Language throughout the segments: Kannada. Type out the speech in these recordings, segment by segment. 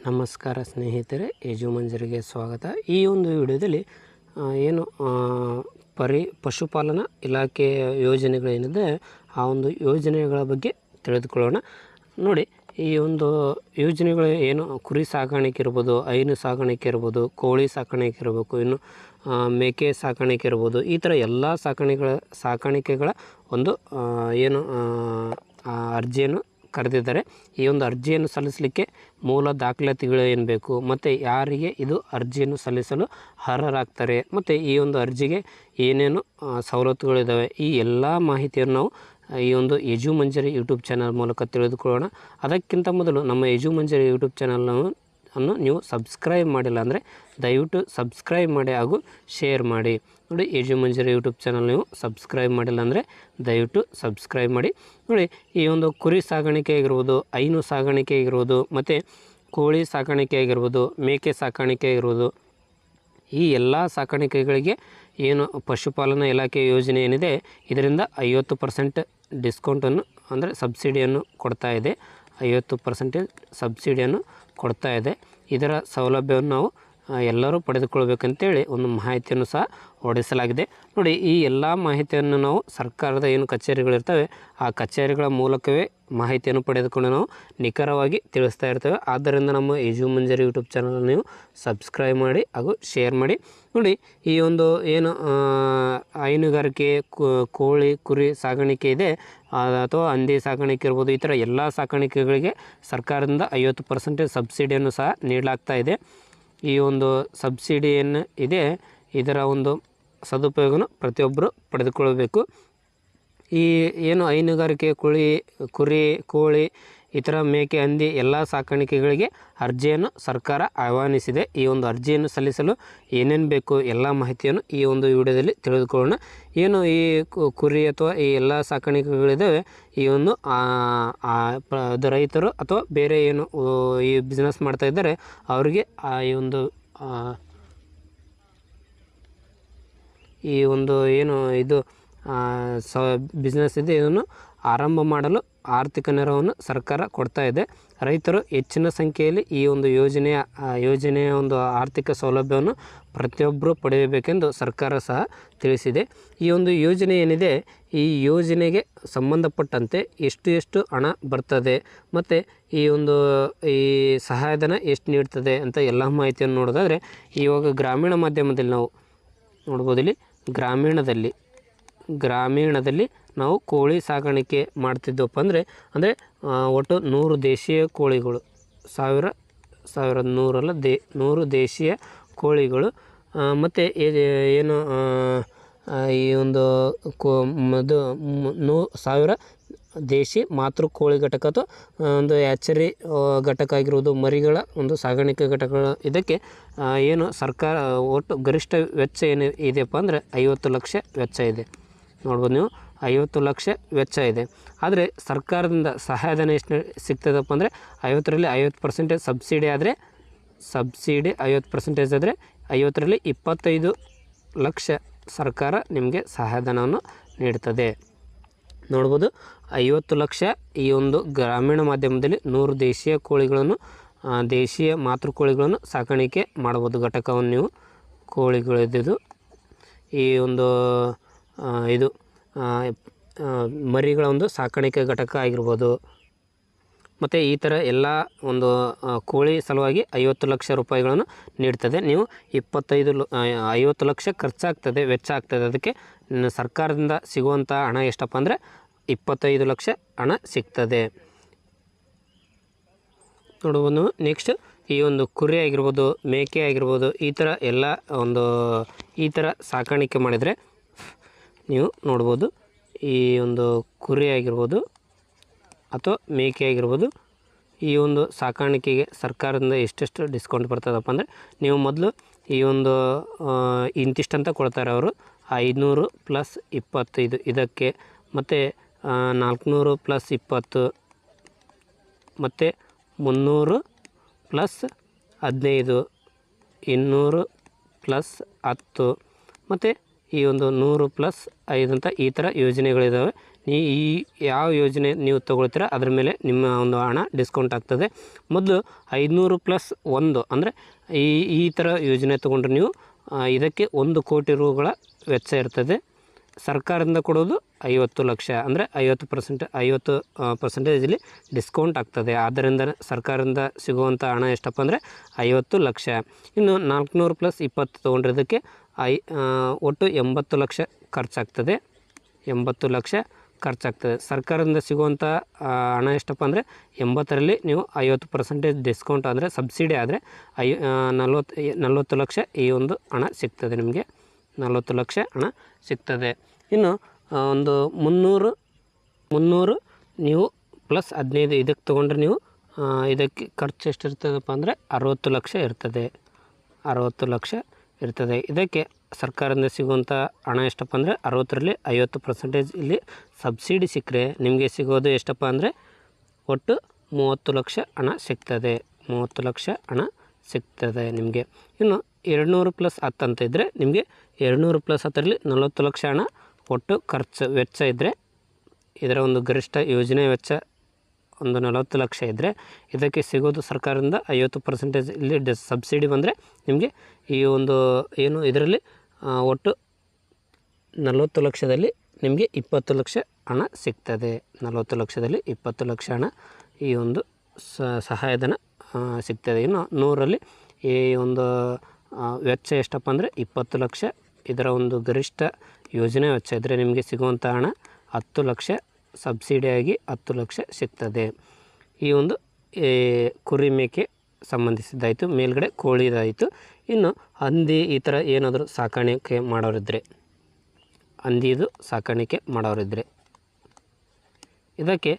ನಮಸ್ಕಾರ ಸ್ನೇಹಿತರೆ, ಯಜುಮಂಜರಿಗೆ ಸ್ವಾಗತ. ಈ ಒಂದು ವಿಡಿಯೋದಲ್ಲಿ ಏನು ಪಶುಪಾಲನಾ ಇಲಾಖೆಯ ಯೋಜನೆಗಳೇನಿದೆ ಆ ಒಂದು ಯೋಜನೆಗಳ ಬಗ್ಗೆ ತಿಳಿದುಕೊಳ್ಳೋಣ. ನೋಡಿ, ಈ ಒಂದು ಯೋಜನೆಗಳು ಏನು ಕುರಿ ಸಾಕಾಣಿಕೆ ಇರ್ಬೋದು, ಹೈನು ಸಾಕಾಣಿಕೆ ಇರ್ಬೋದು, ಕೋಳಿ ಸಾಕಾಣಿಕೆ ಇರಬೇಕು, ಇನ್ನು ಮೇಕೆ ಸಾಕಾಣಿಕೆ ಇರ್ಬೋದು, ಈ ಥರ ಎಲ್ಲ ಸಾಕಾಣಿಕೆಗಳ ಒಂದು ಏನು ಅರ್ಜಿಯನ್ನು ಕರೆದಿದ್ದಾರೆ. ಈ ಒಂದು ಅರ್ಜಿಯನ್ನು ಸಲ್ಲಿಸಲಿಕ್ಕೆ ಮೂಲ ದಾಖಲಾತಿಗಳು ಏನು ಬೇಕು, ಮತ್ತು ಯಾರಿಗೆ ಇದು ಅರ್ಜಿಯನ್ನು ಸಲ್ಲಿಸಲು ಅರ್ಹರಾಗ್ತಾರೆ, ಮತ್ತು ಈ ಒಂದು ಅರ್ಜಿಗೆ ಏನೇನು ಸವಲತ್ತುಗಳಿದ್ದಾವೆ, ಈ ಎಲ್ಲ ಮಾಹಿತಿಯನ್ನು ನಾವು ಈ ಒಂದು ಯಜುಮಂಜರಿ ಯೂಟ್ಯೂಬ್ ಚಾನಲ್ ಮೂಲಕ ತಿಳಿದುಕೊಳ್ಳೋಣ. ಅದಕ್ಕಿಂತ ಮೊದಲು ನಮ್ಮ ಯಜುಮಂಜರಿ ಯೂಟ್ಯೂಬ್ ಚಾನಲನ್ನು ನೀವು ಸಬ್ಸ್ಕ್ರೈಬ್ ಮಾಡಿಲ್ಲ ಅಂದರೆ ದಯವಿಟ್ಟು ಸಬ್ಸ್ಕ್ರೈಬ್ ಮಾಡಿ ಹಾಗೂ ಶೇರ್ ಮಾಡಿ. ನೋಡಿ, ಯಜುಮಂಜರಿ ಯೂಟ್ಯೂಬ್ ಚಾನಲ್ ನೀವು ಸಬ್ಸ್ಕ್ರೈಬ್ ಮಾಡಿಲ್ಲ ಅಂದರೆ ದಯವಿಟ್ಟು ಸಬ್ಸ್ಕ್ರೈಬ್ ಮಾಡಿ. ನೋಡಿ, ಈ ಒಂದು ಕುರಿ ಸಾಗಾಣಿಕೆ ಆಗಿರ್ಬೋದು, ಹೈನು ಸಾಗಾಣಿಕೆ ಆಗಿರ್ಬೋದು, ಮತ್ತು ಕೋಳಿ ಸಾಕಾಣಿಕೆ ಆಗಿರ್ಬೋದು, ಮೇಕೆ ಸಾಕಾಣಿಕೆ ಆಗಿರ್ಬೋದು, ಈ ಎಲ್ಲ ಸಾಕಾಣಿಕೆಗಳಿಗೆ ಏನು ಪಶುಪಾಲನಾ ಇಲಾಖೆ ಯೋಜನೆ ಏನಿದೆ ಇದರಿಂದ 50% ಡಿಸ್ಕೌಂಟನ್ನು ಅಂದರೆ ಸಬ್ಸಿಡಿಯನ್ನು ಕೊಡ್ತಾ ಇದೆ. 50% ಸಬ್ಸಿಡಿಯನ್ನು ಕೊಡ್ತಾ ಇದೆ. ಇದರ ಸೌಲಭ್ಯವನ್ನು ನಾವು ಎಲ್ಲರೂ ಪಡೆದುಕೊಳ್ಬೇಕಂತೇಳಿ ಒಂದು ಮಾಹಿತಿಯನ್ನು ಸಹ ಹೊರಡಿಸಲಾಗಿದೆ. ನೋಡಿ, ಈ ಎಲ್ಲ ಮಾಹಿತಿಯನ್ನು ನಾವು ಸರ್ಕಾರದ ಏನು ಕಚೇರಿಗಳಿರ್ತವೆ ಆ ಕಚೇರಿಗಳ ಮೂಲಕವೇ ಮಾಹಿತಿಯನ್ನು ಪಡೆದುಕೊಂಡು ನಾವು ನಿಖರವಾಗಿ ತಿಳಿಸ್ತಾ ಇರ್ತೇವೆ. ಆದ್ದರಿಂದ ನಮ್ಮ ಯಜುಮಂಜರಿ ಯೂಟ್ಯೂಬ್ ಚಾನಲ್ ನೀವು ಸಬ್ಸ್ಕ್ರೈಬ್ ಮಾಡಿ ಹಾಗೂ ಶೇರ್ ಮಾಡಿ. ನೋಡಿ, ಈ ಒಂದು ಏನು ಹೈನುಗಾರಿಕೆ, ಕೋಳಿ ಕುರಿ ಸಾಗಾಣಿಕೆ ಇದೆ ಅಥವಾ ಹಂದಿ ಸಾಕಾಣಿಕೆ ಇರ್ಬೋದು, ಈ ಥರ ಎಲ್ಲ ಸಾಕಾಣಿಕೆಗಳಿಗೆ ಸರ್ಕಾರದಿಂದ 50% ಸಬ್ಸಿಡಿಯನ್ನು ಸಹ ನೀಡಲಾಗ್ತಾ ಇದೆ. ಈ ಒಂದು ಸಬ್ಸಿಡಿಯನ್ನು ಇದೆ, ಇದರ ಒಂದು ಸದುಪಯೋಗನ ಪ್ರತಿಯೊಬ್ಬರು ಪಡೆದುಕೊಳ್ಳಬೇಕು. ಈ ಏನು ಹೈನುಗಾರಿಕೆ, ಕುರಿ ಕೋಳಿ ಈ ಥರ ಮೇಕೆ ಹಂದಿ ಎಲ್ಲ ಸಾಕಾಣಿಕೆಗಳಿಗೆ ಅರ್ಜಿಯನ್ನು ಸರ್ಕಾರ ಆಹ್ವಾನಿಸಿದೆ. ಈ ಒಂದು ಅರ್ಜಿಯನ್ನು ಸಲ್ಲಿಸಲು ಏನೇನು ಬೇಕು ಎಲ್ಲ ಮಾಹಿತಿಯನ್ನು ಈ ಒಂದು ವಿಡಿಯೋದಲ್ಲಿ ತಿಳಿದುಕೊಳ್ಳೋಣ. ಏನು ಈ ಕುರಿ ಅಥವಾ ಈ ಎಲ್ಲ ಸಾಕಾಣಿಕೆಗಳಿದ್ದಾವೆ, ಈ ಒಂದು ರೈತರು ಅಥವಾ ಬೇರೆ ಏನು ಈ ಬಿಸ್ನೆಸ್ ಮಾಡ್ತಾ ಇದ್ದಾರೆ ಅವರಿಗೆ ಈ ಒಂದು ಏನು ಇದು ಬಿಸ್ನೆಸ್ ಇದೆ ಇದನ್ನು ಆರಂಭ ಮಾಡಲು ಆರ್ಥಿಕ ನೆರವನ್ನು ಸರ್ಕಾರ ಕೊಡ್ತಾ ಇದೆ. ರೈತರು ಹೆಚ್ಚಿನ ಸಂಖ್ಯೆಯಲ್ಲಿ ಈ ಒಂದು ಯೋಜನೆಯ ಒಂದು ಆರ್ಥಿಕ ಸೌಲಭ್ಯವನ್ನು ಪ್ರತಿಯೊಬ್ಬರು ಪಡೆಯಬೇಕೆಂದು ಸರ್ಕಾರ ಸಹ ತಿಳಿಸಿದೆ. ಈ ಒಂದು ಯೋಜನೆ ಏನಿದೆ ಈ ಯೋಜನೆಗೆ ಸಂಬಂಧಪಟ್ಟಂತೆ ಎಷ್ಟು ಹಣ ಬರ್ತದೆ ಮತ್ತು ಈ ಸಹಾಯಧನ ಎಷ್ಟು ನೀಡ್ತದೆ ಅಂತ ಎಲ್ಲ ಮಾಹಿತಿಯನ್ನು ನೋಡೋದಾದರೆ, ಇವಾಗ ಗ್ರಾಮೀಣ ಮಾಧ್ಯಮದಲ್ಲಿ ನಾವು ನೋಡ್ಬೋದು. ಇಲ್ಲಿ ಗ್ರಾಮೀಣದಲ್ಲಿ ನಾವು ಕೋಳಿ ಸಾಗಾಣಿಕೆ ಮಾಡ್ತಿದ್ದವಪ್ಪ ಅಂದರೆ ಒಟ್ಟು 100 ದೇಶೀಯ ಕೋಳಿಗಳು, 100 ದೇಶೀಯ ಕೋಳಿಗಳು, ಮತ್ತು ಏನು ಈ ಒಂದು 1000 ದೇಶಿ ಮಾತೃ ಕೋಳಿ ಘಟಕ ಅಥವಾ ಒಂದು ಹ್ಯಾಚರಿ ಘಟಕ ಆಗಿರುವುದು, ಮರಿಗಳ ಒಂದು ಸಾಗಾಣಿಕೆ ಘಟಕಗಳು. ಇದಕ್ಕೆ ಏನು ಸರ್ಕಾರ ಒಟ್ಟು ಗರಿಷ್ಠ ವೆಚ್ಚ ಏನು ಇದೆಯಪ್ಪ ಅಂದರೆ 50 ಲಕ್ಷ ವೆಚ್ಚ ಇದೆ. ನೋಡ್ಬೋದು ನೀವು, 50 ಲಕ್ಷ ವೆಚ್ಚ ಇದೆ. ಆದರೆ ಸರ್ಕಾರದಿಂದ ಸಹಾಯಧನ ಎಷ್ಟು ಸಿಗ್ತದಪ್ಪ ಅಂದರೆ 50ರಲ್ಲಿ 50% ಸಬ್ಸಿಡಿ 50% ಆದರೆ 50ರಲ್ಲಿ 25 ಲಕ್ಷ ಸರ್ಕಾರ ನಿಮಗೆ ಸಹಾಯಧನವನ್ನು ನೀಡ್ತದೆ. ನೋಡ್ಬೋದು, 50 ಲಕ್ಷ ಈ ಒಂದು ಗ್ರಾಮೀಣ ಮಾಧ್ಯಮದಲ್ಲಿ 100 ದೇಶೀಯ ಕೋಳಿಗಳನ್ನು, ದೇಶೀಯ ಮಾತೃ ಕೋಳಿಗಳನ್ನು ಸಾಕಾಣಿಕೆ ಮಾಡ್ಬೋದು. ಘಟಕವನ್ನು ನೀವು ಕೋಳಿಗಳಿದ್ದು ಈ ಒಂದು ಇದು ಮರಿಗಳ ಒಂದು ಸಾಕಾಣಿಕೆ ಘಟಕ ಆಗಿರ್ಬೋದು. ಮತ್ತು ಈ ಥರ ಎಲ್ಲ ಒಂದು ಕೋಳಿ ಸಲುವಾಗಿ 50 ಲಕ್ಷ ರೂಪಾಯಿಗಳನ್ನು ನೀಡ್ತದೆ. ನೀವು 50 ಲಕ್ಷ ಖರ್ಚಾಗ್ತದೆ, ವೆಚ್ಚ ಆಗ್ತದೆ. ಅದಕ್ಕೆ ಸರ್ಕಾರದಿಂದ ಸಿಗುವಂಥ ಹಣ ಎಷ್ಟಪ್ಪ ಅಂದರೆ 25 ಲಕ್ಷ ಹಣ ಸಿಗ್ತದೆ. ನೋಡ್ಬೋದು. ನೆಕ್ಸ್ಟ್ ಈ ಒಂದು ಕುರಿ ಆಗಿರ್ಬೋದು, ಮೇಕೆ ಆಗಿರ್ಬೋದು, ಈ ಥರ ಎಲ್ಲ ಈ ಥರ ಸಾಕಾಣಿಕೆ ಮಾಡಿದರೆ ನೀವು ನೋಡ್ಬೋದು, ಈ ಒಂದು ಕುರಿ ಆಗಿರ್ಬೋದು ಅಥವಾ ಮೇಕೆ ಆಗಿರ್ಬೋದು, ಈ ಒಂದು ಸಾಕಾಣಿಕೆಗೆ ಸರ್ಕಾರದಿಂದ ಎಷ್ಟೆಷ್ಟು ಡಿಸ್ಕೌಂಟ್ ಬರ್ತದಪ್ಪ ಅಂದರೆ, ನೀವು ಮೊದಲು ಈ ಒಂದು ಇಂತಿಷ್ಟಂತ ಕೊಡ್ತಾರೆ ಅವರು, 500 + 25 ಇದಕ್ಕೆ, ಮತ್ತು 400 + 20, ಮತ್ತು 300 + 15, 200 + 10, ಮತ್ತು ಈ ಒಂದು 100 + 5 ಅಂತ ಈ ಥರ ಯೋಜನೆಗಳಿದ್ದಾವೆ. ಈ ಯಾವ ಯೋಜನೆ ನೀವು ತೊಗೊಳ್ತೀರ ಅದ್ರ ಮೇಲೆ ನಿಮ್ಮ ಒಂದು ಹಣ ಡಿಸ್ಕೌಂಟ್ ಆಗ್ತದೆ. ಮೊದಲು 500+1 ಅಂದರೆ ಈ ಥರ ಯೋಜನೆ ತೊಗೊಂಡ್ರೆ ನೀವು ಇದಕ್ಕೆ 1 ಕೋಟಿ ರುಗಳ ವೆಚ್ಚ ಇರ್ತದೆ. ಸರ್ಕಾರದಿಂದ ಕೊಡೋದು 50 ಲಕ್ಷ ಅಂದರೆ 50% ಡಿಸ್ಕೌಂಟ್ ಆಗ್ತದೆ. ಆದ್ದರಿಂದ ಸರ್ಕಾರದಿಂದ ಸಿಗುವಂಥ ಹಣ ಎಷ್ಟಪ್ಪ ಅಂದರೆ 50 ಲಕ್ಷ. ಇನ್ನು 400+20 ತೊಗೊಂಡಿರೋದಕ್ಕೆ ಒಟ್ಟು 80 ಲಕ್ಷ ಖರ್ಚಾಗ್ತದೆ. 80 ಲಕ್ಷ ಖರ್ಚಾಗ್ತದೆ. ಸರ್ಕಾರದಿಂದ ಸಿಗುವಂಥ ಹಣ ಎಷ್ಟಪ್ಪ ಅಂದರೆ 80ರಲ್ಲಿ ನೀವು 50% ಡಿಸ್ಕೌಂಟ್ ಅಂದರೆ ಸಬ್ಸಿಡಿ ಆದರೆ 40 ಲಕ್ಷ ಈ ಒಂದು ಹಣ ಸಿಗ್ತದೆ. ನಿಮಗೆ 40 ಲಕ್ಷ ಹಣ ಸಿಗ್ತದೆ. ಇನ್ನು ಒಂದು 300 ನೀವು +15 ಇದಕ್ಕೆ ತೊಗೊಂಡ್ರೆ ನೀವು ಇದಕ್ಕೆ ಖರ್ಚು ಎಷ್ಟಿರ್ತದಪ್ಪ ಅಂದರೆ 60 ಲಕ್ಷ ಇರ್ತದೆ. 60 ಲಕ್ಷ ಇರ್ತದೆ. ಇದಕ್ಕೆ ಸರ್ಕಾರದಿಂದ ಸಿಗುವಂಥ ಹಣ ಎಷ್ಟಪ್ಪ ಅಂದರೆ 60ರಲ್ಲಿ 50% ಇಲ್ಲಿ ಸಬ್ಸಿಡಿ ಸಿಕ್ಕರೆ ನಿಮಗೆ ಸಿಗೋದು ಎಷ್ಟಪ್ಪ ಅಂದರೆ ಒಟ್ಟು 30 ಲಕ್ಷ ಹಣ ಸಿಗ್ತದೆ. 30 ಲಕ್ಷ ಹಣ ಸಿಗ್ತದೆ ನಿಮಗೆ. ಇನ್ನು 200+10 ಅಂತ ಇದ್ದರೆ ನಿಮಗೆ 200+10ರಲ್ಲಿ 40 ಲಕ್ಷ ಹಣ ಒಟ್ಟು ಖರ್ಚು ವೆಚ್ಚ ಇದ್ದರೆ, ಇದರ ಒಂದು ಗರಿಷ್ಠ ಯೋಜನೆ ವೆಚ್ಚ ಒಂದು 40 ಲಕ್ಷ ಇದ್ದರೆ ಇದಕ್ಕೆ ಸಿಗೋದು ಸರ್ಕಾರದಿಂದ 50% ಇಲ್ಲಿ ಸಬ್ಸಿಡಿ ಬಂದರೆ ನಿಮಗೆ ಈ ಒಂದು ಏನು ಇದರಲ್ಲಿ ಒಟ್ಟು 40 ಲಕ್ಷದಲ್ಲಿ ನಿಮಗೆ 20 ಲಕ್ಷ ಹಣ ಸಿಗ್ತದೆ. 40 ಲಕ್ಷದಲ್ಲಿ 20 ಲಕ್ಷ ಹಣ ಈ ಒಂದು ಸಹಾಯಧನ ಸಿಗ್ತದೆ. ಇನ್ನು 100ರಲ್ಲಿ ಈ ಒಂದು ವೆಚ್ಚ ಎಷ್ಟಪ್ಪ ಅಂದರೆ 20 ಲಕ್ಷ. ಇದರ ಒಂದು ಗರಿಷ್ಠ ಯೋಜನೆ ವೆಚ್ಚ ಇದ್ದರೆ ನಿಮಗೆ ಸಿಗುವಂಥ ಹಣ 10 ಲಕ್ಷ ಸಬ್ಸಿಡಿಯಾಗಿ 10 ಲಕ್ಷ ಸಿಗ್ತದೆ. ಈ ಒಂದು ಕುರಿ ಮೇಕೆ ಸಂಬಂಧಿಸಿದ್ದಾಯಿತು. ಮೇಲ್ಗಡೆ ಕೋಳಿದಾಯಿತು. ಇನ್ನು ಹಂದಿ ಈ ಥರ ಏನಾದರೂ ಸಾಕಾಣಿಕೆ ಮಾಡೋರಿದ್ದರೆ, ಹಂದಿದು ಸಾಕಾಣಿಕೆ ಮಾಡೋರಿದ್ದರೆ ಇದಕ್ಕೆ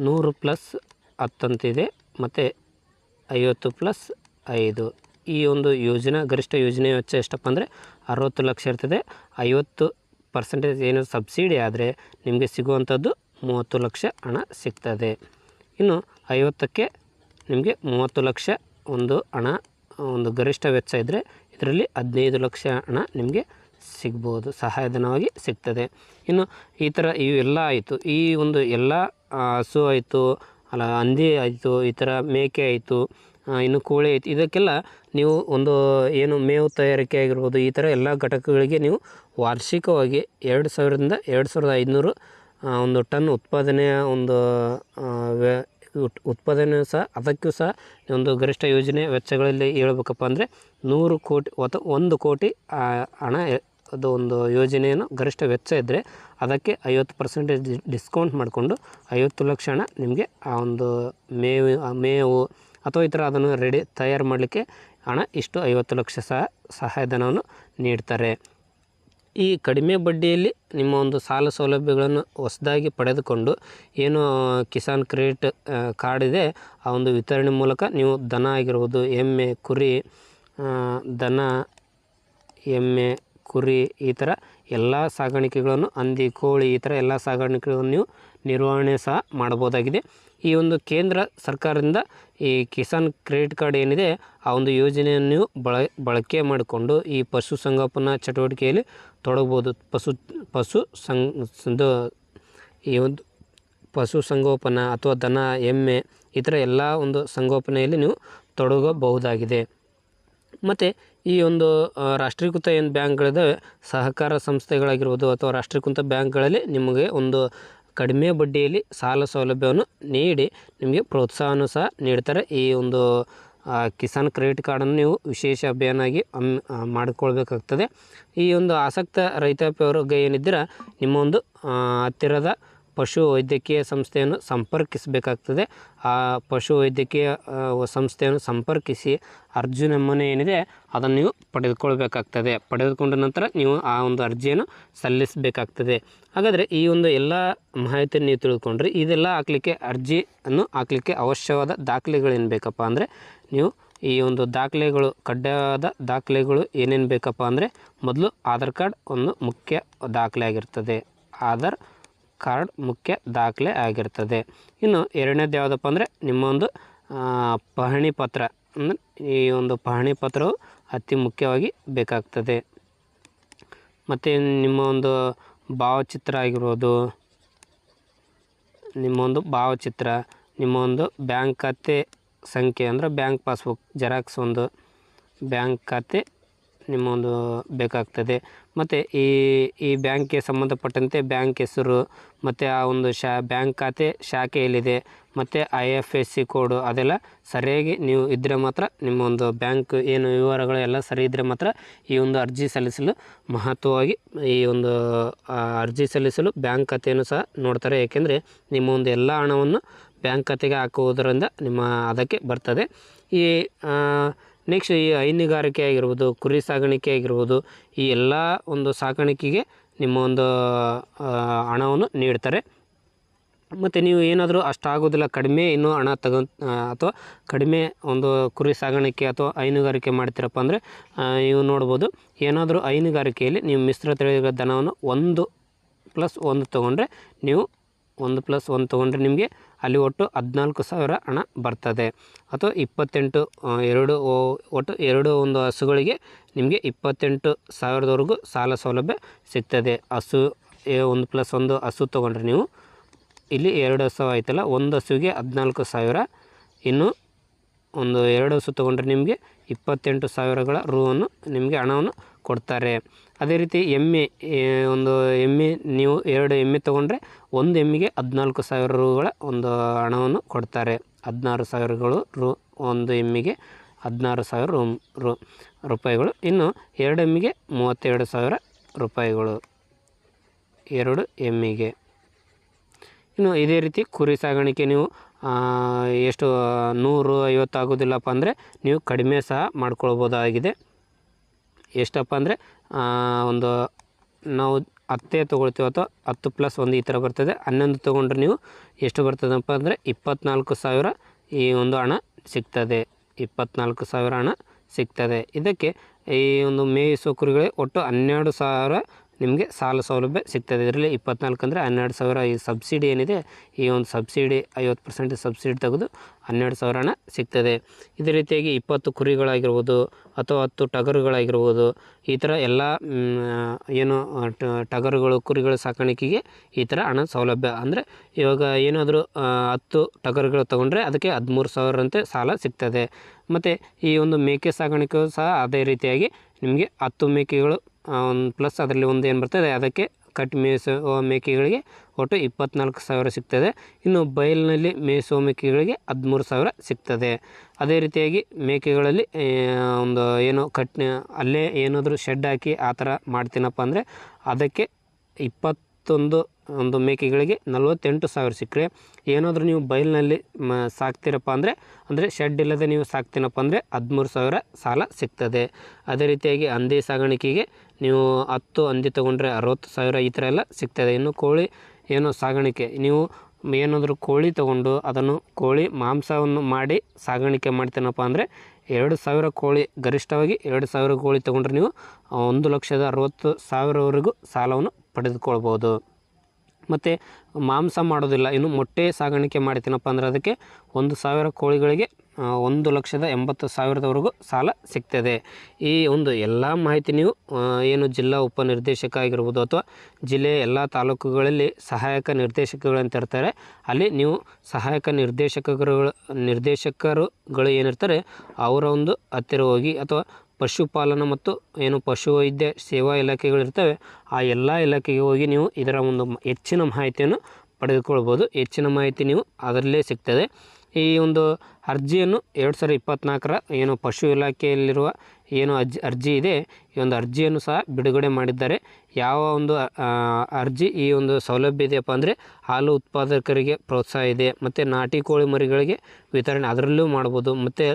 100+10 ಅಂತಿದೆ ಮತ್ತು 50+5 ಈ ಒಂದು ಯೋಜನಾ ಗರಿಷ್ಠ ಯೋಜನೆ ವೆಚ್ಚ ಎಷ್ಟಪ್ಪ ಅಂದರೆ 60 ಲಕ್ಷ ಇರ್ತದೆ. 50% ಏನು ಸಬ್ಸಿಡಿ ಆದರೆ ನಿಮಗೆ ಸಿಗುವಂಥದ್ದು 30 ಲಕ್ಷ ಹಣ ಸಿಗ್ತದೆ. ಇನ್ನು 50ಕ್ಕೆ ನಿಮಗೆ 30 ಲಕ್ಷ ಒಂದು ಹಣ ಒಂದು ಗರಿಷ್ಠ ವೆಚ್ಚ ಇದ್ದರೆ ಇದರಲ್ಲಿ 15 ಲಕ್ಷ ಹಣ ನಿಮಗೆ ಸಿಗ್ಬೋದು, ಸಹಾಯಧನವಾಗಿ ಸಿಗ್ತದೆ. ಇನ್ನು ಈ ಥರ ಇವೆಲ್ಲ ಆಯಿತು. ಈ ಒಂದು ಎಲ್ಲ ಹಸು ಆಯಿತು, ಅಲ್ಲ ಹಂದಿ ಆಯಿತು, ಈ ಥರ ಮೇಕೆ ಆಯಿತು, ಇನ್ನು ಕೋಳಿ ಆಯಿತು. ಇದಕ್ಕೆಲ್ಲ ನೀವು ಒಂದು ಏನು ಮೇವು ತಯಾರಿಕೆ ಆಗಿರ್ಬೋದು, ಈ ಥರ ಎಲ್ಲ ಘಟಕಗಳಿಗೆ ನೀವು ವಾರ್ಷಿಕವಾಗಿ 2000ರಿಂದ 2500 ಒಂದು ಟನ್ ಉತ್ಪಾದನೆಯ ಒಂದು ಉತ್ಪಾದನೆ ಸಹ ಅದಕ್ಕೂ ಸಹ ಒಂದು ಗರಿಷ್ಠ ಯೋಜನೆ ವೆಚ್ಚಗಳಲ್ಲಿ ಹೇಳ್ಬೇಕಪ್ಪ ಅಂದರೆ 100 ಕೋಟಿ ಅಥವಾ 1 ಕೋಟಿ ಹಣ ಅದು ಒಂದು ಯೋಜನೆಯನ್ನು ಗರಿಷ್ಠ ವೆಚ್ಚ ಇದ್ದರೆ ಅದಕ್ಕೆ 50% ಡಿಸ್ಕೌಂಟ್ ಮಾಡಿಕೊಂಡು 50 ಲಕ್ಷ ಹಣ ನಿಮಗೆ ಆ ಒಂದು ಮೇವು ಅಥವಾ ಈ ಥರ ಅದನ್ನು ತಯಾರು ಮಾಡಲಿಕ್ಕೆ ಹಣ ಇಷ್ಟು 50 ಲಕ್ಷ ಸಹಾಯಧನವನ್ನು ನೀಡ್ತಾರೆ. ಈ ಕಡಿಮೆ ಬಡ್ಡಿಯಲ್ಲಿ ನಿಮ್ಮ ಒಂದು ಸಾಲ ಸೌಲಭ್ಯಗಳನ್ನು ಹೊಸದಾಗಿ ಪಡೆದುಕೊಂಡು ಏನು ಕಿಸಾನ್ ಕ್ರೆಡಿಟ್ ಕಾರ್ಡ್ ಇದೆ ಆ ಒಂದು ವಿತರಣೆ ಮೂಲಕ ನೀವು ದನ ಆಗಿರ್ಬೋದು, ಎಮ್ಮೆ, ಕುರಿ, ದನ, ಎಮ್ಮೆ, ಕುರಿ ಈ ಥರ ಎಲ್ಲ ಸಾಗಾಣಿಕೆಗಳನ್ನು, ಹಂದಿ, ಕೋಳಿ ಈ ಥರ ಎಲ್ಲ ಸಾಗಾಣಿಕೆಗಳನ್ನು ನೀವು ನಿರ್ವಹಣೆ ಸಹ ಮಾಡ್ಬೋದಾಗಿದೆ. ಈ ಒಂದು ಕೇಂದ್ರ ಸರ್ಕಾರದಿಂದ ಈ ಕಿಸಾನ್ ಕ್ರೆಡಿಟ್ ಕಾರ್ಡ್ ಏನಿದೆ ಆ ಒಂದು ಯೋಜನೆಯನ್ನು ನೀವು ಬಳಕೆ ಮಾಡಿಕೊಂಡು ಈ ಪಶುಸಂಗೋಪನಾ ಚಟುವಟಿಕೆಯಲ್ಲಿ ತೊಡಗ್ಬೋದು. ಈ ಒಂದು ಪಶುಸಂಗೋಪನಾ ಅಥವಾ ದನ, ಎಮ್ಮೆ ಈ ಥರ ಎಲ್ಲ ಒಂದು ಸಂಗೋಪನೆಯಲ್ಲಿ ನೀವು ತೊಡಗಬಹುದಾಗಿದೆ. ಮತ್ತು ಈ ಒಂದು ರಾಷ್ಟ್ರೀಕೃತ ಏನು ಬ್ಯಾಂಕ್ಗಳಿದ್ದಾವೆ, ಸಹಕಾರ ಸಂಸ್ಥೆಗಳಾಗಿರ್ಬೋದು ಅಥವಾ ರಾಷ್ಟ್ರೀಕೃತ ಬ್ಯಾಂಕ್ಗಳಲ್ಲಿ ನಿಮಗೆ ಒಂದು ಕಡಿಮೆ ಬಡ್ಡಿಯಲ್ಲಿ ಸಾಲ ಸೌಲಭ್ಯವನ್ನು ನೀಡಿ ನಿಮಗೆ ಪ್ರೋತ್ಸಾಹನೂ ಸಹ ನೀಡ್ತಾರೆ. ಈ ಒಂದು ಕಿಸಾನ್ ಕ್ರೆಡಿಟ್ ಕಾರ್ಡನ್ನು ನೀವು ವಿಶೇಷ ಅಭಿಯಾನಾಗಿ ಮಾಡಿಕೊಳ್ಬೇಕಾಗ್ತದೆ. ಈ ಒಂದು ಆಸಕ್ತ ರೈತಾಪಿಯವರಿಗೆ ಏನಿದ್ದೀರ ನಿಮ್ಮ ಒಂದು ಹತ್ತಿರದ ಪಶು ವೈದ್ಯಕೀಯ ಸಂಸ್ಥೆಯನ್ನು ಸಂಪರ್ಕಿಸಬೇಕಾಗ್ತದೆ. ಆ ಪಶು ವೈದ್ಯಕೀಯ ಸಂಸ್ಥೆಯನ್ನು ಸಂಪರ್ಕಿಸಿ ಅರ್ಜಿ ನಮೂನೆ ಏನಿದೆ ಅದನ್ನು ನೀವು ಪಡೆದುಕೊಳ್ಬೇಕಾಗ್ತದೆ. ಪಡೆದುಕೊಂಡ ನಂತರ ನೀವು ಆ ಒಂದು ಅರ್ಜಿಯನ್ನು ಸಲ್ಲಿಸಬೇಕಾಗ್ತದೆ. ಹಾಗಾದರೆ ಈ ಒಂದು ಎಲ್ಲ ಮಾಹಿತಿಯನ್ನು ನೀವು ತಿಳ್ಕೊಂಡ್ರೆ ಇದೆಲ್ಲ ಅರ್ಜಿಯನ್ನು ಹಾಕಲಿಕ್ಕೆ ಅವಶ್ಯವಾದ ದಾಖಲೆಗಳೇನು ಬೇಕಪ್ಪ ಅಂದರೆ ನೀವು ಈ ಒಂದು ದಾಖಲೆಗಳು, ಕಡ್ಡಾಯವಾದ ದಾಖಲೆಗಳು ಏನೇನು ಬೇಕಪ್ಪ ಅಂದರೆ ಮೊದಲು ಆಧಾರ್ ಕಾರ್ಡ್ ಒಂದು ಮುಖ್ಯ ದಾಖಲೆ ಆಗಿರ್ತದೆ. ಆಧಾರ್ ಕಾರ್ಡ್ ಮುಖ್ಯ ದಾಖಲೆ ಆಗಿರ್ತದೆ. ಇನ್ನು ಎರಡನೇದು ಯಾವುದಪ್ಪ ಅಂದರೆ ನಿಮ್ಮ ಒಂದು ಪಹಣಿ ಪತ್ರ, ಅಂದರೆ ಈ ಒಂದು ಪಹಣಿ ಪತ್ರವು ಅತಿ ಮುಖ್ಯವಾಗಿ ಬೇಕಾಗ್ತದೆ. ಮತ್ತು ನಿಮ್ಮ ಒಂದು ಭಾವಚಿತ್ರ ಆಗಿರ್ಬೋದು, ನಿಮ್ಮ ಒಂದು ಭಾವಚಿತ್ರ, ನಿಮ್ಮ ಒಂದು ಬ್ಯಾಂಕ್ ಖಾತೆ ಸಂಖ್ಯೆ ಅಂದರೆ ಬ್ಯಾಂಕ್ ಪಾಸ್ಬುಕ್ ಜೆರಾಕ್ಸ್, ಒಂದು ಬ್ಯಾಂಕ್ ಖಾತೆ ನಿಮ್ಮ ಒಂದು ಬೇಕಾಗ್ತದೆ. ಮತ್ತು ಈ ಬ್ಯಾಂಕ್ಗೆ ಸಂಬಂಧಪಟ್ಟಂತೆ ಬ್ಯಾಂಕ್ ಹೆಸರು, ಮತ್ತು ಆ ಒಂದು ಬ್ಯಾಂಕ್ ಖಾತೆ ಶಾಖೆ ಎಲ್ಲಿದೆ, ಮತ್ತು IFSC ಕೋಡು ಅದೆಲ್ಲ ಸರಿಯಾಗಿ ನೀವು ಇದ್ದರೆ ಮಾತ್ರ, ನಿಮ್ಮ ಒಂದು ಬ್ಯಾಂಕ್ ಏನು ವಿವರಗಳು ಎಲ್ಲ ಸರಿ ಇದ್ದರೆ ಮಾತ್ರ ಈ ಒಂದು ಅರ್ಜಿ ಸಲ್ಲಿಸಲು ಮಹತ್ವವಾಗಿ ಈ ಒಂದು ಅರ್ಜಿ ಸಲ್ಲಿಸಲು ಬ್ಯಾಂಕ್ ಖಾತೆಯನ್ನು ಸಹ ನೋಡ್ತಾರೆ. ಏಕೆಂದರೆ ನಿಮ್ಮ ಒಂದು ಎಲ್ಲ ಹಣವನ್ನು ಬ್ಯಾಂಕ್ ಖಾತೆಗೆ ಹಾಕುವುದರಿಂದ ಅದಕ್ಕೆ ಬರ್ತದೆ. ಈ ನೆಕ್ಸ್ಟ್ ಈ ಹೈನುಗಾರಿಕೆ ಆಗಿರ್ಬೋದು, ಕುರಿ ಸಾಗಾಣಿಕೆ ಆಗಿರ್ಬೋದು, ಈ ಎಲ್ಲ ಒಂದು ಸಾಕಾಣಿಕೆಗೆ ನಿಮ್ಮ ಒಂದು ಹಣವನ್ನು ನೀಡ್ತಾರೆ. ಮತ್ತು ನೀವು ಏನಾದರೂ ಅಷ್ಟಾಗೋದಿಲ್ಲ, ಕಡಿಮೆ ಇನ್ನೂ ಹಣ ಅಥವಾ ಕಡಿಮೆ ಒಂದು ಕುರಿ ಸಾಗಾಣಿಕೆ ಅಥವಾ ಹೈನುಗಾರಿಕೆ ಮಾಡ್ತೀರಪ್ಪ ಅಂದರೆ ನೀವು ನೋಡ್ಬೋದು, ಏನಾದರೂ ಹೈನುಗಾರಿಕೆಯಲ್ಲಿ ನೀವು ಮಿಶ್ರ ತಳಿಗಳ ದನವನ್ನು 1+1 ತೊಗೊಂಡ್ರೆ, ನೀವು 1+1 ತೊಗೊಂಡ್ರೆ ನಿಮಗೆ ಅಲ್ಲಿ ಒಟ್ಟು 14,000 ಹಣ ಬರ್ತದೆ. ಅಥವಾ 28 ಒಟ್ಟು 2 ಒಂದು ಹಸುಗಳಿಗೆ ನಿಮಗೆ 28,000ವರೆಗೂ ಸಾಲ ಸೌಲಭ್ಯ ಸಿಗ್ತದೆ. ಹಸು 1+1 ಹಸು ತೊಗೊಂಡ್ರೆ ನೀವು ಇಲ್ಲಿ 2 ಹಸು ಆಯ್ತಲ್ಲ, ಒಂದು ಹಸುವಿಗೆ 14,000, ಇನ್ನು ಒಂದು 2 ಹಸು ತೊಗೊಂಡ್ರೆ ನಿಮಗೆ 28,000ಗಳ ರುವನ್ನು ನಿಮಗೆ ಹಣವನ್ನು ಕೊಡ್ತಾರೆ. ಅದೇ ರೀತಿ ಎಮ್ಮೆ, ಒಂದು ಎಮ್ಮೆ ನೀವು 2 ಎಮ್ಮೆ ತೊಗೊಂಡ್ರೆ ಒಂದು ಎಮ್ಮೆಗೆ 14,000 ರುಗಳ ಒಂದು ಹಣವನ್ನು ಕೊಡ್ತಾರೆ. 16,000 ರು, ಒಂದು ಎಮ್ಮೆಗೆ 16,000 ರೂಪಾಯಿಗಳು. ಇನ್ನು 2 ಎಮ್ಮೆಗೆ 32,000 ರೂಪಾಯಿಗಳು, 2 ಎಮ್ಮೆಗೆ. ಇನ್ನು ಇದೇ ರೀತಿ ಕುರಿ ಸಾಗಾಣಿಕೆ ನೀವು ಎಷ್ಟು 150 ಆಗೋದಿಲ್ಲಪ್ಪ ಅಂದರೆ ನೀವು ಕಡಿಮೆ ಸಹ ಮಾಡ್ಕೊಳ್ಬೋದಾಗಿದೆ. ಎಷ್ಟಪ್ಪ ಅಂದರೆ ಒಂದು ನಾವು 10 ತೊಗೊಳ್ತೀವಿ ಅಥವಾ 10+1 ಈ ಥರ ಬರ್ತದೆ. 11 ತೊಗೊಂಡ್ರೆ ನೀವು ಎಷ್ಟು ಬರ್ತದಪ್ಪ ಅಂದರೆ 24,000 ಈ ಒಂದು ಹಣ ಸಿಗ್ತದೆ. 24,000 ಹಣ ಸಿಗ್ತದೆ. ಇದಕ್ಕೆ ಈ ಒಂದು ಮೇಯಿಸುವ ಕುರಿಗಳಿಗೆ ಒಟ್ಟು 12,000 ನಿಮಗೆ ಸಾಲ ಸೌಲಭ್ಯ ಸಿಗ್ತದೆ. ಇದರಲ್ಲಿ 24 ಅಂದರೆ 12,000 ಈ ಸಬ್ಸಿಡಿ ಏನಿದೆ, ಈ ಒಂದು ಸಬ್ಸಿಡಿ 50% ಸಬ್ಸಿಡಿ ತೆಗೆದು 12,000 ಹಣ ಸಿಗ್ತದೆ. ಇದೇ ರೀತಿಯಾಗಿ 20 ಕುರಿಗಳಾಗಿರ್ಬೋದು ಅಥವಾ 10 ಟಗರುಗಳಾಗಿರ್ಬೋದು, ಈ ಥರ ಎಲ್ಲ ಏನು ಟಗರುಗಳು ಕುರಿಗಳ ಸಾಕಾಣಿಕೆಗೆ ಈ ಥರ ಹಣ ಸೌಲಭ್ಯ. ಅಂದರೆ ಇವಾಗ ಏನಾದರೂ 10 ಟಗರುಗಳು ತೊಗೊಂಡ್ರೆ ಅದಕ್ಕೆ 13,000ರಂತೆ ಸಾಲ ಸಿಗ್ತದೆ. ಮತ್ತು ಈ ಒಂದು ಮೇಕೆ ಸಾಗಾಣಿಕೆಯು ಸಹ ಅದೇ ರೀತಿಯಾಗಿ ನಿಮಗೆ 10 ಮೇಕೆಗಳು ಪ್ಲಸ್ ಅದರಲ್ಲಿ ಒಂದು ಏನು ಬರ್ತದೆ ಅದಕ್ಕೆ ಕಟ್ ಮೇಯಿಸುವ ಮೇಕೆಗಳಿಗೆ ಒಟ್ಟು 24,000 ಸಿಗ್ತದೆ. ಇನ್ನು ಬಯಲಿನಲ್ಲಿ ಮೇಯಿಸುವ ಮೇಕೆಗಳಿಗೆ 13,000 ಸಿಗ್ತದೆ. ಅದೇ ರೀತಿಯಾಗಿ ಮೇಕೆಗಳಲ್ಲಿ ಒಂದು ಏನು ಅಲ್ಲೇ ಏನಾದರೂ ಶೆಡ್ ಹಾಕಿ ಆ ಥರ ಮಾಡ್ತೀನಪ್ಪ ಅಂದರೆ ಅದಕ್ಕೆ 21 ಮೇಕೆಗಳಿಗೆ 48,000 ಸಿಕ್ಕರೆ, ಏನಾದರೂ ನೀವು ಬಯಲಿನಲ್ಲಿ ಸಾಕ್ತೀರಪ್ಪ ಅಂದರೆ ಶೆಡ್ ಇಲ್ಲದೆ ನೀವು ಸಾಕ್ತೀನಪ್ಪ ಅಂದರೆ 13,000 ಸಾಲ ಸಿಗ್ತದೆ. ಅದೇ ರೀತಿಯಾಗಿ ಹಂದಿ ಸಾಗಾಣಿಕೆಗೆ ನೀವು 10 ಹಂದಿ ತೊಗೊಂಡ್ರೆ 60,000 ಈ ಥರ ಎಲ್ಲ ಸಿಗ್ತದೆ. ಇನ್ನು ಕೋಳಿ ಏನು ಸಾಗಾಣಿಕೆ, ನೀವು ಏನಾದರೂ ಕೋಳಿ ತೊಗೊಂಡು ಅದನ್ನು ಕೋಳಿ ಮಾಂಸವನ್ನು ಮಾಡಿ ಸಾಗಾಣಿಕೆ ಮಾಡ್ತೀನಪ್ಪ ಅಂದರೆ 2,000 ಕೋಳಿ, ಗರಿಷ್ಠವಾಗಿ 2,000 ಕೋಳಿ ತೊಗೊಂಡ್ರೆ ನೀವು 1,60,000ವರೆಗೂ ಸಾಲವನ್ನು ಪಡೆದುಕೊಳ್ಬೋದು. ಮತ್ತು ಮಾಂಸ ಮಾಡೋದಿಲ್ಲ, ಇನ್ನು ಮೊಟ್ಟೆ ಸಾಗಾಣಿಕೆ ಮಾಡ್ತೀನಪ್ಪ ಅಂದರೆ ಅದಕ್ಕೆ 1,000 ಕೋಳಿಗಳಿಗೆ 1,80,000ವರೆಗೂ ಸಾಲ ಸಿಗ್ತದೆ. ಈ ಒಂದು ಎಲ್ಲ ಮಾಹಿತಿ ನೀವು ಏನು ಜಿಲ್ಲಾ ಉಪನಿರ್ದೇಶಕ ಆಗಿರ್ಬೋದು ಅಥವಾ ಜಿಲ್ಲೆಯ ಎಲ್ಲ ತಾಲೂಕುಗಳಲ್ಲಿ ಸಹಾಯಕ ನಿರ್ದೇಶಕಗಳಂತ ಇರ್ತಾರೆ, ಅಲ್ಲಿ ನೀವು ಸಹಾಯಕ ನಿರ್ದೇಶಕರುಗಳು ಏನಿರ್ತಾರೆ ಅವರ ಒಂದು ಹತ್ತಿರ ಹೋಗಿ, ಅಥವಾ ಪಶುಪಾಲನಾ ಮತ್ತು ಏನು ಪಶುವೈದ್ಯ ಸೇವಾ ಇಲಾಖೆಗಳಿರ್ತವೆ ಆ ಎಲ್ಲ ಇಲಾಖೆಗೆ ಹೋಗಿ ನೀವು ಇದರ ಒಂದು ಹೆಚ್ಚಿನ ಮಾಹಿತಿಯನ್ನು ಪಡೆದುಕೊಳ್ಬೋದು. ಹೆಚ್ಚಿನ ಮಾಹಿತಿ ನೀವು ಅದರಲ್ಲೇ ಸಿಗ್ತದೆ. ಈ ಒಂದು ಅರ್ಜಿಯನ್ನು 2024ರ ಏನು ಪಶು ಇಲಾಖೆಯಲ್ಲಿರುವ ಏನು ಅರ್ಜಿ ಇದೆ, ಈ ಒಂದು ಅರ್ಜಿಯನ್ನು ಸಹ ಬಿಡುಗಡೆ ಮಾಡಿದ್ದಾರೆ. ಯಾವ ಒಂದು ಅರ್ಜಿ ಈ ಒಂದು ಸೌಲಭ್ಯ ಇದೆಯಪ್ಪ ಅಂದರೆ ಹಾಲು ಉತ್ಪಾದಕರಿಗೆ ಪ್ರೋತ್ಸಾಹ ಇದೆ, ಮತ್ತು ನಾಟಿ ಕೋಳಿ ಮರಿಗಳಿಗೆ ವಿತರಣೆ ಅದರಲ್ಲೂ ಮಾಡ್ಬೋದು. ಮತ್ತು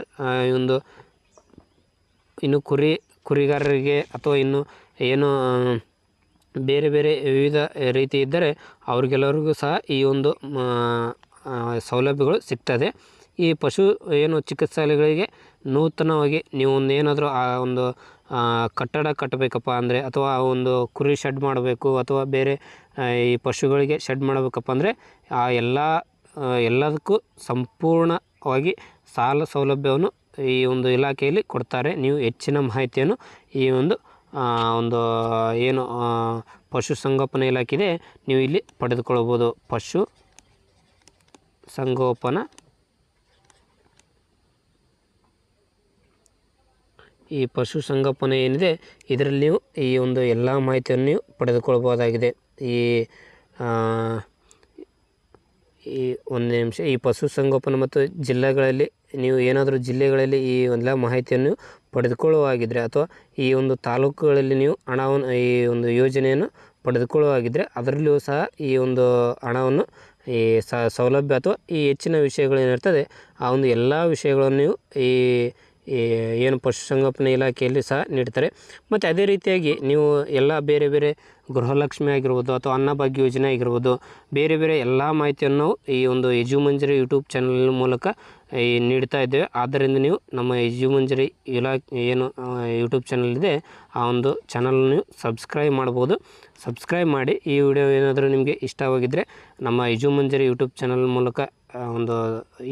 ಇನ್ನು ಕುರಿಗಾರರಿಗೆ ಅಥವಾ ಇನ್ನು ಏನು ಬೇರೆ ಬೇರೆ ವಿವಿಧ ರೀತಿ ಇದ್ದರೆ ಅವ್ರಿಗೆಲ್ಲರಿಗೂ ಸಹ ಈ ಒಂದು ಸೌಲಭ್ಯಗಳು ಸಿಗ್ತದೆ. ಈ ಪಶು ಏನು ಚಿಕಿತ್ಸಾಲಯಗಳಿಗೆ ನೂತನವಾಗಿ ನೀವು ಏನಾದರೂ ಆ ಒಂದು ಕಟ್ಟಡ ಕಟ್ಟಬೇಕಪ್ಪ ಅಂದರೆ, ಅಥವಾ ಒಂದು ಕುರಿ ಶೆಡ್ ಮಾಡಬೇಕು, ಅಥವಾ ಬೇರೆ ಈ ಪಶುಗಳಿಗೆ ಶೆಡ್ ಮಾಡಬೇಕಪ್ಪ ಅಂದರೆ ಆ ಎಲ್ಲದಕ್ಕೂ ಸಂಪೂರ್ಣವಾಗಿ ಸಾಲ ಸೌಲಭ್ಯವನ್ನು ಈ ಒಂದು ಇಲಾಖೆಯಲ್ಲಿ ಕೊಡ್ತಾರೆ. ನೀವು ಹೆಚ್ಚಿನ ಮಾಹಿತಿಯನ್ನು ಈ ಒಂದು ಏನು ಪಶುಸಂಗೋಪನಾ ಇಲಾಖೆ ಇದೆ ನೀವು ಇಲ್ಲಿ ಪಡೆದುಕೊಳ್ಳಬಹುದು. ಸಂಗೋಪನಾ ಈ ಪಶುಸಂಗೋಪನೆ ಏನಿದೆ ಇದರಲ್ಲಿ ನೀವು ಈ ಒಂದು ಎಲ್ಲ ಮಾಹಿತಿಯನ್ನು ನೀವು ಪಡೆದುಕೊಳ್ಬೋದಾಗಿದೆ. ಈ ಒಂದು ನಿಮಿಷ, ಈ ಪಶುಸಂಗೋಪನೆ ಮತ್ತು ಜಿಲ್ಲೆಗಳಲ್ಲಿ ನೀವು ಏನಾದರೂ ಜಿಲ್ಲೆಗಳಲ್ಲಿ ಈ ಎಲ್ಲ ಮಾಹಿತಿಯನ್ನು ಪಡೆದುಕೊಳ್ಳುವಾಗಿದ್ದರೆ ಅಥವಾ ಈ ಒಂದು ತಾಲೂಕುಗಳಲ್ಲಿ ನೀವು ಹಣವನ್ನು ಈ ಒಂದು ಯೋಜನೆಯನ್ನು ಪಡೆದುಕೊಳ್ಳುವಾಗಿದ್ದರೆ ಅದರಲ್ಲಿಯೂ ಸಹ ಈ ಒಂದು ಹಣವನ್ನು ಈ ಸೌಲಭ್ಯ ಅಥವಾ ಈ ಹೆಚ್ಚಿನ ವಿಷಯಗಳೇನಿರ್ತದೆ ಆ ಒಂದು ಎಲ್ಲ ವಿಷಯಗಳನ್ನು ನೀವು ಈ ಏನು ಪಶುಸಂಗೋಪನೆ ಇಲಾಖೆಯಲ್ಲಿ ಸಹ ನೀಡ್ತಾರೆ. ಮತ್ತು ಅದೇ ರೀತಿಯಾಗಿ ನೀವು ಎಲ್ಲ ಬೇರೆ ಬೇರೆ ಗೃಹಲಕ್ಷ್ಮಿ ಆಗಿರ್ಬೋದು ಅಥವಾ ಅನ್ನಭಾಗ್ಯ ಯೋಜನೆ ಆಗಿರ್ಬೋದು, ಬೇರೆ ಬೇರೆ ಎಲ್ಲ ಮಾಹಿತಿಯನ್ನು ಈ ಒಂದು ಯಜುಮಂಜರಿ ಯೂಟ್ಯೂಬ್ ಚಾನಲ್ ಮೂಲಕ ನೀಡ್ತಾ ಇದ್ದೇವೆ. ಆದ್ದರಿಂದ ನೀವು ನಮ್ಮ ಯಜುಮಂಜರಿ ಏನು ಯೂಟ್ಯೂಬ್ ಚಾನಲ್ ಇದೆ ಆ ಒಂದು ಚಾನಲ್ ನೀವು ಸಬ್ಸ್ಕ್ರೈಬ್ ಮಾಡ್ಬೋದು. ಸಬ್ಸ್ಕ್ರೈಬ್ ಮಾಡಿ. ಈ ವಿಡಿಯೋ ಏನಾದರೂ ನಿಮಗೆ ಇಷ್ಟವಾಗಿದ್ದರೆ ನಮ್ಮ ಯಜುಮಂಜರಿ ಯೂಟ್ಯೂಬ್ ಚಾನಲ್ ಮೂಲಕ ಒಂದು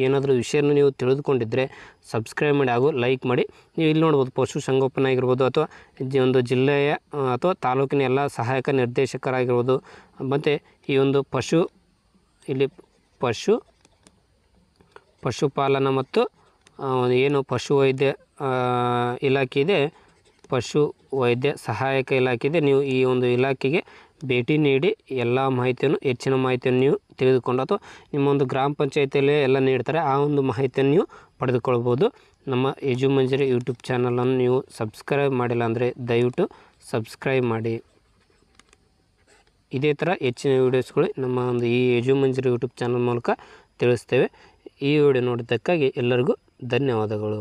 ಏನಾದರೂ ವಿಷಯವನ್ನು ನೀವು ತಿಳಿದುಕೊಂಡಿದ್ದರೆ ಸಬ್ಸ್ಕ್ರೈಬ್ ಮಾಡಿ ಹಾಗೂ ಲೈಕ್ ಮಾಡಿ. ನೀವು ಇಲ್ಲಿ ನೋಡ್ಬೋದು ಪಶುಸಂಗೋಪನೆ ಆಗಿರ್ಬೋದು ಅಥವಾ ಒಂದು ಜಿಲ್ಲೆಯ ಅಥವಾ ತಾಲೂಕಿನ ಎಲ್ಲ ಸಹಾಯಕ ನಿರ್ದೇಶಕರಾಗಿರ್ಬೋದು, ಮತ್ತು ಈ ಒಂದು ಪಶುಪಾಲನಾ ಮತ್ತು ಏನು ಪಶುವೈದ್ಯ ಇಲಾಖೆ ಇದೆ, ಪಶು ವೈದ್ಯ ಸಹಾಯಕ ಇಲಾಖೆ ಇದೆ. ನೀವು ಈ ಒಂದು ಇಲಾಖೆಗೆ ಭೇಟಿ ನೀಡಿ ಎಲ್ಲ ಮಾಹಿತಿಯನ್ನು ಹೆಚ್ಚಿನ ಮಾಹಿತಿಯನ್ನು ನೀವು ತಿಳಿದುಕೊಂಡು ಅಥವಾ ನಿಮ್ಮ ಒಂದು ಗ್ರಾಮ ಪಂಚಾಯತಿಯಲ್ಲೇ ಎಲ್ಲ ನೀಡ್ತಾರೆ ಆ ಒಂದು ಮಾಹಿತಿಯನ್ನು ನೀವು ಪಡೆದುಕೊಳ್ಬೋದು. ನಮ್ಮ ಯಜುಮಂಜರಿ ಯೂಟ್ಯೂಬ್ ಚಾನಲನ್ನು ನೀವು ಸಬ್ಸ್ಕ್ರೈಬ್ ಮಾಡಿಲ್ಲ ಅಂದರೆ ದಯವಿಟ್ಟು ಸಬ್ಸ್ಕ್ರೈಬ್ ಮಾಡಿ. ಇದೇ ಥರ ಹೆಚ್ಚಿನ ವೀಡಿಯೋಸ್ಗಳು ನಮ್ಮ ಒಂದು ಈ ಯಜುಮಂಜರಿ ಯೂಟ್ಯೂಬ್ ಚಾನಲ್ ಮೂಲಕ ತಿಳಿಸ್ತೇವೆ. ಈ ವಿಡಿಯೋ ನೋಡಿದ್ದಕ್ಕಾಗಿ ಎಲ್ಲರಿಗೂ ಧನ್ಯವಾದಗಳು.